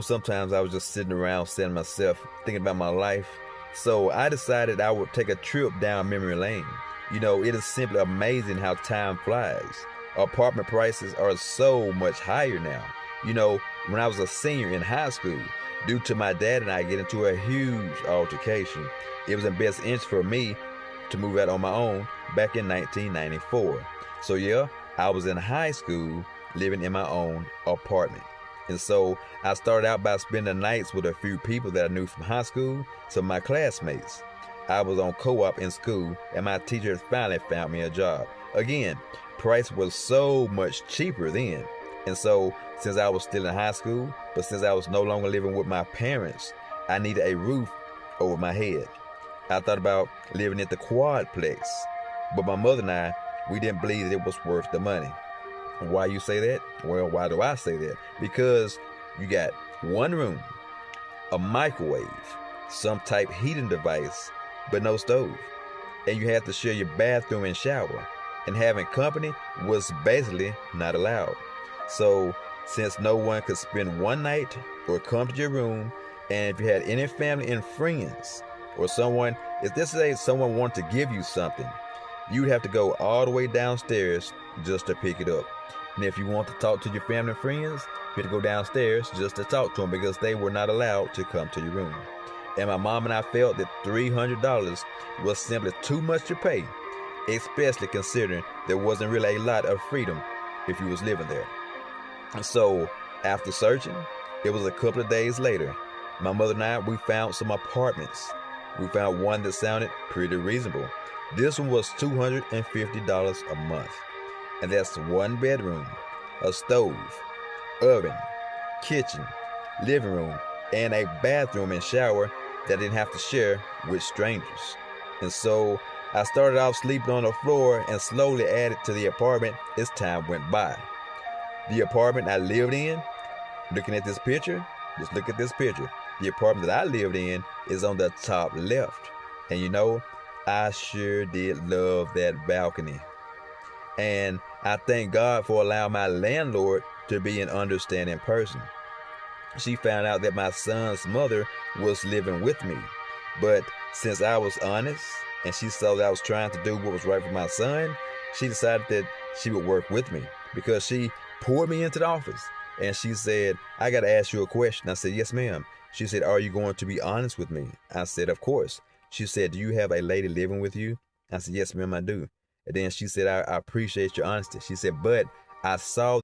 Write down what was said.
Sometimes I was just sitting around saying to myself, thinking about my life. So I decided I would take a trip down memory lane. It is simply amazing how time flies. Apartment prices are so much higher now. When I was a senior in high school, due to my dad and I getting into a huge altercation, it was in best interest for me to move out on my own back in 1994. So yeah, I was in high school living in my own apartment. And so I started out by spending nights with a few people that I knew from high school, some of my classmates. I was on co-op in school, and my teacher finally found me a job. Again, price was so much cheaper then. And so, since I was still in high school, but since I was no longer living with my parents, I needed a roof over my head. I thought about living at the quadplex, but my mother and I, we didn't believe that it was worth the money. Why you say that? Well, why do I say that? Because you got one room, a microwave, some type heating device, but no stove. And you have to share your bathroom and shower. And having company was basically not allowed. So, since no one could spend one night or come to your room, and if you had any family and friends, or someone, if this is someone wanted to give you something, you'd have to go all the way downstairs just to pick it up. And if you want to talk to your family and friends, you had to go downstairs just to talk to them because they were not allowed to come to your room. And my mom and I felt that $300 was simply too much to pay, especially considering there wasn't really a lot of freedom if you was living there. And so, after searching, it was a couple of days later, my mother and I, we found some apartments. We found one that sounded pretty reasonable. This one was $250 a month. And that's one bedroom, a stove, oven, kitchen, living room, and a bathroom and shower that I didn't have to share with strangers. And so I started off sleeping on the floor and slowly added to the apartment as time went by. The apartment I lived in, looking at this picture, just look at this picture. The apartment that I lived in is on the top left. And I sure did love that balcony. And I thank God for allowing my landlord to be an understanding person. She found out that my son's mother was living with me. But since I was honest and she saw that I was trying to do what was right for my son, she decided that she would work with me because she poured me into the office and she said, "I got to ask you a question." I said, "Yes, ma'am." She said, "Are you going to be honest with me?" I said, "Of course." She said, "Do you have a lady living with you?" I said, "Yes, ma'am, I do." And then she said, I appreciate your honesty." She said, "But I saw